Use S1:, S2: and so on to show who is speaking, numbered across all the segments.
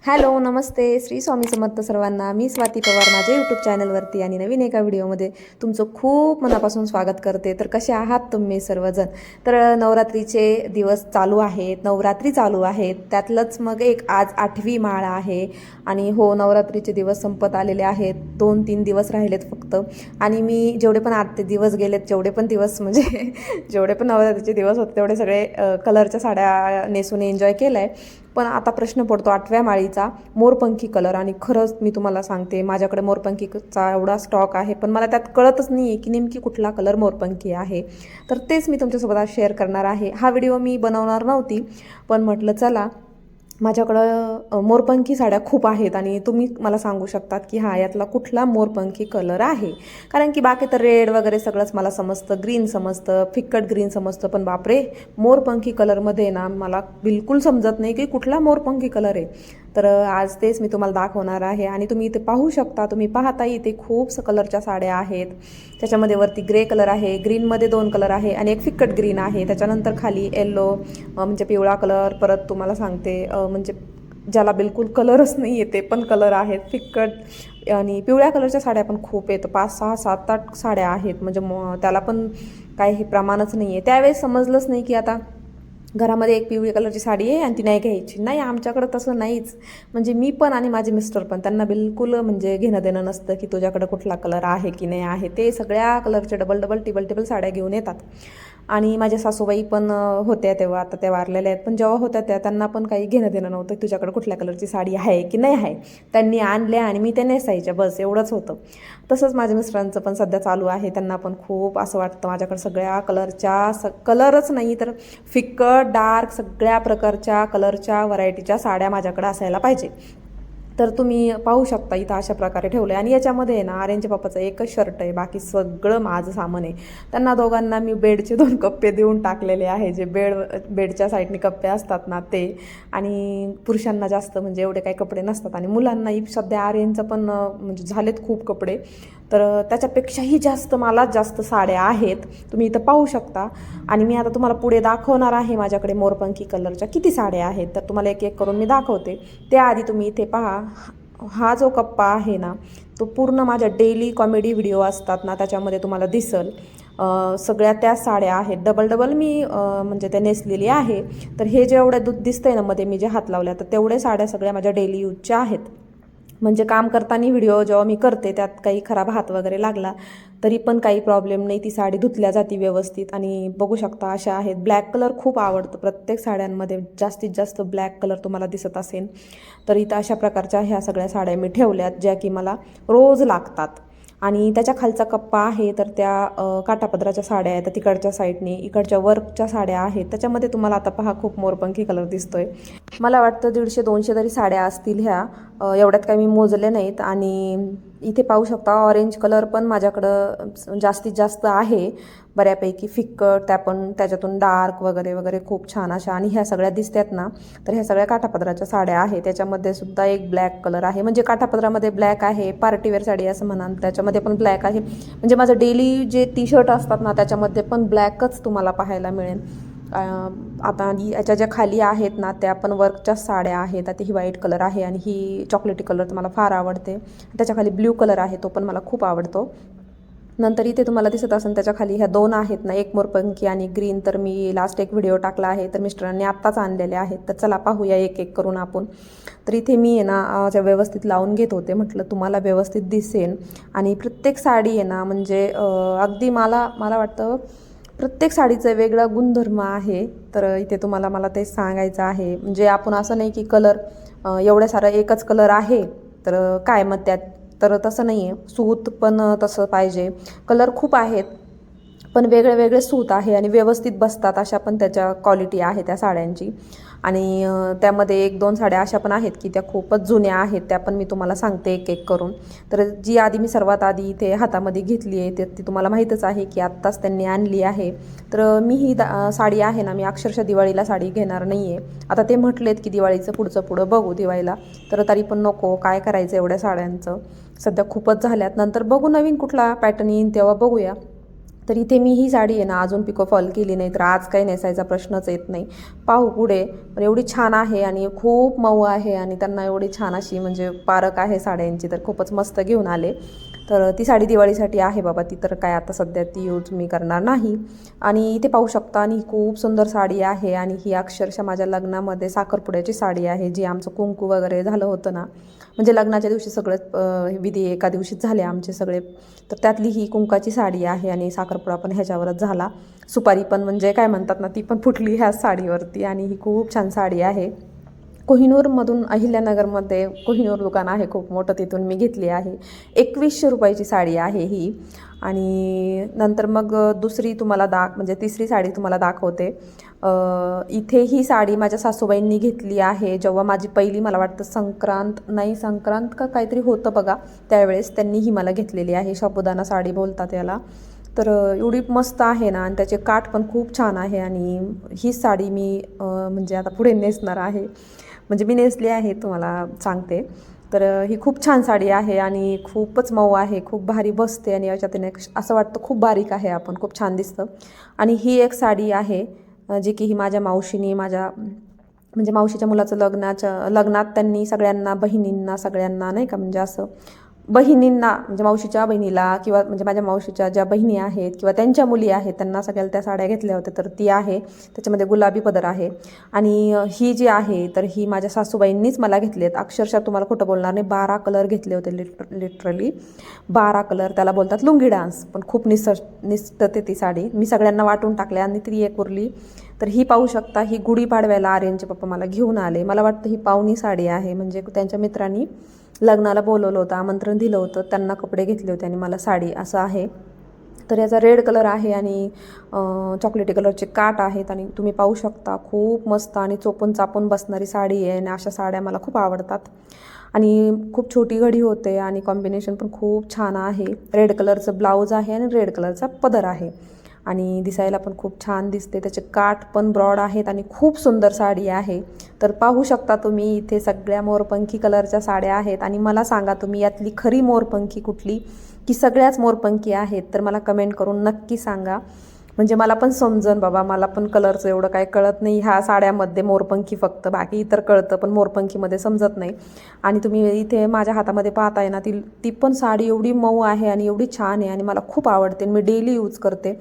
S1: Hello, नमस्ते. श्री स्वामी समर्थ सर्वांना. मी स्वाती पवार माझ्या YouTube चॅनलवरती आणि नवीन एका व्हिडिओमध्ये तुमचं खूप मनापासून स्वागत करते. तर कसे आहात तुम्ही सर्वजण? तर नवरात्रीचे दिवस चालू आहेत, नवरात्री चालू आहेत. त्यातलंच मग एक आज 8वी माळ आहे आणि हो, नवरात्रीचे दिवस संपत आलेले आहेत. 2-3 दिवस राहिलेत फक्त. आणि मी जेवढे पण आजचे दिवस गेलेत, जेवढे पण दिवस म्हणजे जेवढे पण नवरात्रीचे दिवस होते तेवढे सगळे कलरच्या साड्या नेसून एन्जॉय केलं आहे. पण आता प्रश्न पडतो 8व्या माळीचा मोरपंखी कलर. आणि खरंच मी तुम्हाला सांगते, माझ्याकडे मोरपंखीचा एवढा स्टॉक आहे, पण मला त्यात कळतच नाही आहे की नेमकी कुठला कलर मोरपंखी आहे. तर तेच मी तुमच्यासोबत आज शेअर करणार आहे. हा व्हिडिओ मी बनवणार नव्हती, पण म्हटलं चला, माझ्याकडं मोरपंखी साड्या खूप आहेत आणि तुम्ही मला सांगू शकतात की हा यातला कुठला मोरपंखी कलर आहे. कारण की बाकी तर रेड वगैरे सगळंच मला समजतं, ग्रीन समजतं, फिक्कट ग्रीन समजतं, पण बापरे, मोरपंखी कलरमध्ये ना मला बिलकुल समजत नाही की कुठला मोरपंखी कलर आहे. तर आज तेच मी तुम्हाला दाखवणार आहे. आणि तुम्ही इथे पाहू शकता, तुम्ही पाहता इथे खूप कलरच्या साड्या आहेत. त्याच्यामध्ये वरती ग्रे कलर आहे, ग्रीनमध्ये 2 कलर आहे आणि एक फिक्कट ग्रीन आहे. त्याच्यानंतर खाली येल्लो म्हणजे पिवळा कलर, परत तुम्हाला सांगते म्हणजे ज्याला बिलकुल कलरच नाही आहे ते पण कलर आहेत फिक्कट. आणि पिवळ्या कलरच्या साड्या पण खूप आहेत, 5, 6, 7, 8 साड्या आहेत. म्हणजे त्याला पण काही प्रमाणच नाही आहे. त्यावेळेस समजलंच नाही की आता घरामध्ये एक पिवळी कलरची साडी आहे आणि ती नाही घ्यायची. नाही, आमच्याकडं तसं नाहीच. म्हणजे मी पण आणि माझे मिस्टर पण, त्यांना बिलकुल म्हणजे घेणं देणं नसतं की तुझ्याकडं कुठला कलर आहे की नाही आहे. ते सगळ्या कलरचे डबल डबल टिबल टिबल साड्या घेऊन येतात. आणि माझ्या सासूबाई पण होत्या तेव्हा, आता त्या वारलेल्या आहेत, पण जेव्हा होत्या त्यांना पण काही घेणं देणं नव्हतं तुझ्याकडं कुठल्या कलरची साडी आहे की नाही आहे. त्यांनी आणल्या आणि मी त्या नेसायच्या, बस एवढंच होतं. तसंच माझ्या मिस्टरांचं पण सध्या चालू आहे. त्यांना पण खूप असं वाटतं माझ्याकडे सगळ्या कलरच्या कलरच नाही तर फिक्कट डार्क सगळ्या प्रकारच्या कलरच्या व्हरायटीच्या साड्या माझ्याकडे असायला पाहिजे. तर तुम्ही पाहू शकता इथं अशा प्रकारे ठेवलं आहे. आणि याच्यामध्ये आहे ना, आर्यनच्या पप्पाचं एकच शर्ट आहे, बाकी सगळं माझं सामान आहे. त्यांना दोघांना मी बेडचे 2 कप्पे देऊन टाकलेले आहे, जे बेडच्या साईडने कप्पे असतात ना ते. आणि पुरुषांना जास्त म्हणजे एवढे काही कपडे नसतात. आणि मुलांनाही सध्या आर्यनचं पण म्हणजे झालेत खूप कपडे, तर त्याच्यापेक्षाही जास्त मला जास्त साड्या आहेत, तुम्ही इथं पाहू शकता. आणि मी आता तुम्हाला पुढे दाखवणार आहे माझ्याकडे मोरपंखी कलरच्या किती साड्या आहेत. तर तुम्हाला एक एक करून मी दाखवते. त्याआधी तुम्ही इथे पहा, हा जो कप्पा आहे ना, तो पूर्ण माझ्या डेली कॉमेडी व्हिडिओ असतात ना त्याच्यामध्ये तुम्हाला दिसल. सगळ्या त्या साड्या आहेत, डबल डबल मी म्हणजे त्या नेसलेली आहे. तर हे जेवढं दूध दिसतंय ना मध्ये मी जे हात लावल्या, तर तेवढे साड्या सगळ्या माझ्या डेली यूजच्या आहेत. म्हणजे काम करताना व्हिडिओ जेव्हा मी करते त्यात काही खराब हात वगैरे लागला तरी पण काही प्रॉब्लेम नाही, ती साडी धुतल्या जाते व्यवस्थित. आणि बघू शकता अशा आहेत. ब्लॅक कलर खूप आवडतं प्रत्येक साड्यांमध्ये, जास्तीत जास्त ब्लॅक कलर तुम्हाला दिसत असेल. तर इथं अशा प्रकारच्या ह्या सगळ्या साड्या मी ठेवल्यात, ज्या की मला रोज लागतात. आणि त्याच्या खालचा कप्पा आहे तर त्या काठापदराच्या साड्या आहेत, तिकडच्या साईडने इकडच्या वर्कच्या साड्या आहेत. त्याच्यामध्ये तुम्हाला आता पहा खूप मोरपंखी कलर दिसतोय. मला वाटतं 150-200 तरी साड्या असतील ह्या, एवढ्यात काही मी मोजले नाहीत. आणि इथे पाहू शकता ऑरेंज कलर पण माझ्याकडं जास्तीत जास्त आहे बऱ्यापैकी फिक्कट, त्या पण त्याच्यातून डार्क वगैरे वगैरे खूप छान अशा. आणि ह्या सगळ्या दिसतात ना, तर ह्या सगळ्या काठापदराच्या साड्या आहे. त्याच्यामध्ये सुद्धा एक ब्लॅक कलर आहे, म्हणजे काठापदरामध्ये ब्लॅक आहे, पार्टीवेअर साडी असं म्हणाल त्याच्यामध्ये पण ब्लॅक आहे. म्हणजे माझं डेली जे टी शर्ट असतात ना त्याच्यामध्ये पण ब्लॅकच तुम्हाला पाहायला मिळेल. आता याच्या ज्या खाली आहेत ना त्या पण वर्कच्या साड्या आहेत. आता ही व्हाईट कलर आहे आणि ही चॉकलेटी कलर तर मला फार आवडते. त्याच्या खाली ब्ल्यू कलर आहे, तो पण मला खूप आवडतो. नंतर इथे तुम्हाला दिसत असेल त्याच्या खाली ह्या 2 आहेत ना, एक मोरपंखी आणि ग्रीन, तर मी लास्ट एक व्हिडिओ टाकला आहे, तर मिस्टरांनी आत्ताच आणलेले आहेत. तर चला पाहूया एक एक करून आपण. तर इथे मी आहे ना व्यवस्थित लावून घेत होते, म्हटलं तुम्हाला व्यवस्थित दिसेल. आणि प्रत्येक साडी आहे ना म्हणजे अगदी मला वाटतं प्रत्येक साडीचं वेगळा गुणधर्म आहे. तर इथे तुम्हाला मला ते सांगायचं आहे. म्हणजे आपण असं नाही की कलर एवढ्या सारं एकच कलर आहे तर काय मग त्यात, तर तसं नाही आहे. सूत पण तसं पाहिजे, कलर खूप आहेत पण वेगळे वेगळे सूत आहे आणि व्यवस्थित बसतात अशा पण त्याच्या क्वालिटी आहे त्या साड्यांची. आणि त्यामध्ये 1-2 साड्या अशा पण आहेत की त्या खूपच जुन्या आहेत, त्या पण मी तुम्हाला सांगते एक एक करून. तर जी आधी मी सर्वात आधी इथे हातामध्ये घेतली आहे ती तुम्हाला माहीतच आहे की आत्ताच त्यांनी आणली आहे. तर मी ही साडी आहे ना, मी अक्षरशः दिवाळीला साडी घेणार नाही आहे. आता ते म्हटलेत की दिवाळीचं पुढं बघू दिवाळीला, तर तरी पण नको, काय करायचं एवढ्या साड्यांचं, सध्या खूपच झाल्यात, नंतर बघू नवीन कुठला पॅटर्न येईन तेव्हा बघूया. तर इथे मी ही साडी आहे ना अजून पिको फॉल केली नाही, तर आज काही नेसायचा प्रश्नच येत नाही. पाहू पुढे. पण एवढी छान आहे आणि खूप मऊ आहे आणि त्यांना एवढी छान अशी म्हणजे पारख आहे साड्यांची, तर खूपच मस्त घेऊन आले. तर ती साडी दिवाळीसाठी आहे बाबा, ती तर काय आता सध्या ती यूज मी करणार नाही. आणि इथे पाहू शकता आणि खूप सुंदर साडी आहे आणि ही अक्षरशः माझ्या लग्नामध्ये साखरपुड्याची साडी आहे, जी आमचं कुंकू वगैरे झालं होतं ना, म्हणजे लग्नाच्या दिवशी सगळं विधी एका दिवशीच झाले आमचे सगळे. तर त्यातली ही कुंकाची साडी आहे आणि साखरपुडा पण ह्याच्यावरच झाला. सुपारी पण म्हणजे काय म्हणतात ना, ती पण फुटली ह्या साडीवरती आणि ही खूप छान साडी आहे. कोहिनूरमधून अहिल्यानगरमध्ये कोहिनूर दुकान आहे खूप मोठं, तिथून मी घेतली आहे. 2100 रुपयाची साडी आहे ही. आणि नंतर मग दुसरी तुम्हाला म्हणजे तिसरी साडी तुम्हाला दाखवते. इथे ही साडी माझ्या सासूबाईंनी घेतली आहे जेव्हा माझी पहिली मला वाटतं संक्रांत का काहीतरी होतं बघा, त्यावेळेस त्यांनी ही मला घेतलेली आहे. साबुदाणा साडी बोलतात याला. तर एवढी मस्त आहे ना आणि त्याचे काठ पण खूप छान आहे. आणि ही साडी मी म्हणजे आता पुढे नेसणार आहे, म्हणजे मी नेसली आहे तुम्हाला सांगते. तर ही खूप छान साडी आहे आणि खूपच मऊ आहे, खूप भारी बसते आणि याच्यातून एक असं वाटतं खूप बारीक आहे आपण, खूप छान दिसतं. आणि ही एक साडी आहे जी की ही माझ्या मावशीने म्हणजे मावशीच्या मुलाचं लग्नात त्यांनी सगळ्यांना बहिणींना सगळ्यांना नाही का, म्हणजे असं बहिणींना म्हणजे मावशीच्या बहिणीला किंवा म्हणजे माझ्या मावशीच्या ज्या बहिणी आहेत किंवा त्यांच्या मुली आहेत त्यांना सगळ्याला त्या साड्या घेतल्या होत्या. तर ती आहे, त्याच्यामध्ये गुलाबी पदर आहे. आणि ही जी आहे तर ही माझ्या सासूबाईंनीच मला घेतली आहेत. अक्षरशः तुम्हाला खोटं बोलणार नाही, 12 कलर घेतले होते, लिटरली 12 कलर. त्याला बोलतात लुंगी डान्स. पण खूप निसटते ती साडी. मी सगळ्यांना वाटून टाकल्या आणि ती एक उरली. तर ही पाहू शकता, ही गुढीपाडव्याला आर्यनचे पप्पा मला घेऊन आले. मला वाटतं ही पाहुणी साडी आहे, म्हणजे त्यांच्या मित्रांनी लग्नाला बोलवलं होतं, आमंत्रण दिलं होतं, त्यांना कपडे घेतले होते आणि मला साडी, असं आहे. तर याचा रेड कलर आहे आणि चॉकलेटी कलरचे काठ आहेत आणि तुम्ही पाहू शकता खूप मस्त आणि चोपून चापून बसणारी साडी आहे. आणि अशा साड्या मला खूप आवडतात. आणि खूप छोटी घडी होते आणि कॉम्बिनेशन पण खूप छान आहे. रेड कलरचं ब्लाऊज आहे आणि रेड कलरचा पदर आहे आणि दिसायला पण खूप छान दिसते. त्याचे काठ पण ब्रॉड आहेत आणि खूप सुंदर साडी आहे. तर पाहू शकता तुम्ही इथे सगळ्या मोरपंखी कलरच्या साड्या आहेत. आणि मला सांगा तुम्ही यातली खरी मोरपंखी कुठली, की सगळ्याच मोरपंखी आहेत? तर मला कमेंट करून नक्की सांगा, म्हणजे मला पण समजन बाबा. मला पण कलरचं एवढं काय कळत नाही, ह्या साड्यामध्ये मोरपंखी फक्त, बाकी इतर कळतं पण मोरपंखीमध्ये समजत नाही. आणि तुम्ही इथे माझ्या हातामध्ये पाहताय ना, ती पण साडी एवढी मऊ आहे आणि एवढी छान आहे आणि मला खूप आवडते. मी डेली यूज करते.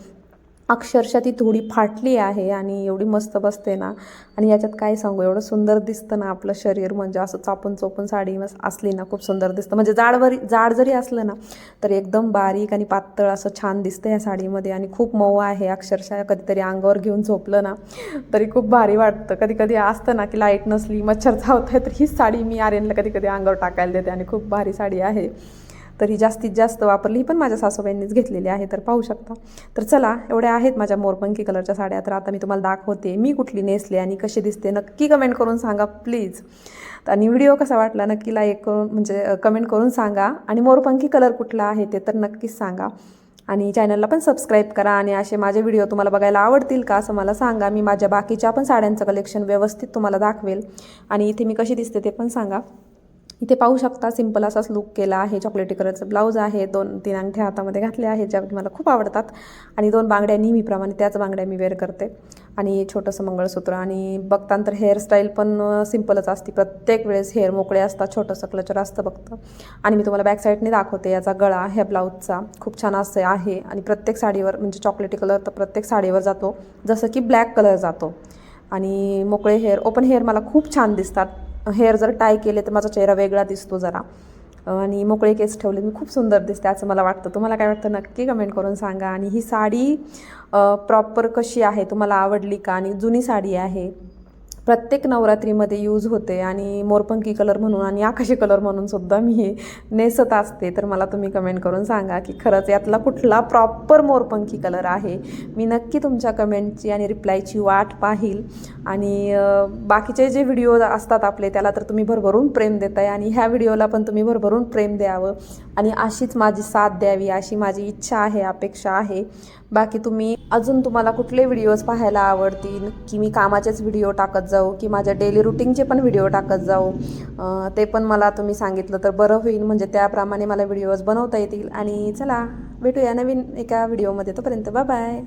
S1: अक्षरशः ती थोडी फाटली आहे आणि एवढी मस्त बसते ना. आणि याच्यात काय सांगू, एवढं सुंदर दिसतं ना आपलं शरीर, म्हणजे असं चापून चोपून साडी असली ना खूप सुंदर दिसतं. म्हणजे जाड जरी असलं ना तर एकदम बारीक आणि पातळ असं छान दिसतं या साडीमध्ये. आणि खूप मऊ आहे अक्षरशः. कधीतरी अंगावर घेऊन झोपलं ना तरी खूप भारी वाटतं. कधी कधी असतं ना की लाईट नसली, मच्छर चावत आहे, तर हीच साडी मी आर्यनला कधी कधी अंगावर टाकायला देते आणि खूप भारी साडी आहे. तर ही जास्तीत जास्त वापरली, ही पण माझ्या सासूबाईंनीच घेतलेली आहे. तर पाहू शकता. तर चला, एवढ्या आहेत माझ्या मोरपंखी कलरच्या साड्या. तर आता मी तुम्हाला दाखवते मी कुठली नेसले आणि कशी दिसते. नक्की कमेंट करून सांगा प्लीज. आणि व्हिडिओ कसा वाटला नक्की लाईक करून म्हणजे कमेंट करून सांगा. आणि मोरपंखी कलर कुठला आहे ते तर नक्कीच सांगा. आणि चॅनलला पण सबस्क्राईब करा. आणि असे माझे व्हिडिओ तुम्हाला बघायला आवडतील का असं मला सांगा. मी माझ्या बाकीच्या पण साड्यांचं कलेक्शन व्यवस्थित तुम्हाला दाखवेल. आणि इथे मी कशी दिसते ते पण सांगा. इथे पाहू शकता सिंपल असाच लुक केला आहे. चॉकलेटी कलरचं ब्लाऊज आहे. 2-3 अंगठ्या हातामध्ये घातल्या आहेत, ज्या मला खूप आवडतात. आणि 2 बांगड्या नेहमीप्रमाणे त्याच बांगड्या मी वेअर करते. आणि छोटंसं मंगळसूत्र. आणि बघतानंतर हेअरस्टाईल पण सिंपलच असते. प्रत्येक वेळेस हेअर मोकळे असतात, छोटंसं क्लचर असतं बघतं. आणि मी तुम्हाला बॅक साईडने दाखवते. याचा गळा ह्या ब्लाऊजचा खूप छान असं आहे. आणि प्रत्येक साडीवर म्हणजे चॉकलेटी कलर तर प्रत्येक साडीवर जातो, जसं की ब्लॅक कलर जातो. आणि मोकळे हेअर, ओपन हेअर मला खूप छान दिसतात. हेअर जर टाय केले तर माझा चेहरा वेगळा दिसतो जरा. आणि मोकळे केस ठेवले मी खूप सुंदर दिसते असं मला वाटतं. तुम्हाला काय वाटतं नक्की कमेंट करून सांगा. आणि ही साडी प्रॉपर कशी आहे, तुम्हाला आवडली का? आणि जुनी साडी आहे, प्रत्येक नवरात्रीमध्ये यूज होते. आणि मोरपंखी कलर म्हणून आणि आकाशी कलर म्हणून सुद्धा मी हे नेसत असते. तर मला तुम्ही कमेंट करून सांगा की खरंच यातला कुठला प्रॉपर मोरपंखी कलर आहे. मी नक्की तुमच्या कमेंटची आणि रिप्लायची वाट पाहील. आणि बाकीचे जे व्हिडिओ असतात आपले त्याला तर तुम्ही भरभरून प्रेम देताय आणि ह्या व्हिडिओला पण तुम्ही भरभरून प्रेम द्यावं. आणि अशीच माझी साथ द्यावी अशी माझी इच्छा आहे, अपेक्षा आहे. बाकी तुम्हाला कुठले व्हिडिओज पाहायला आवडतील, की मी कामाचेच व्हिडिओ टाकत जाऊ की माझ्या डेली रुटीनचे पण व्हिडिओ टाकत जाऊ, ते पण मला तुम्ही सांगितलं तर बरं होईल. म्हणजे त्याप्रमाणे मला व्हिडिओज बनवता येतील. आणि चला भेटूया नवीन एका व्हिडिओमध्ये. तोपर्यंत बाय बाय.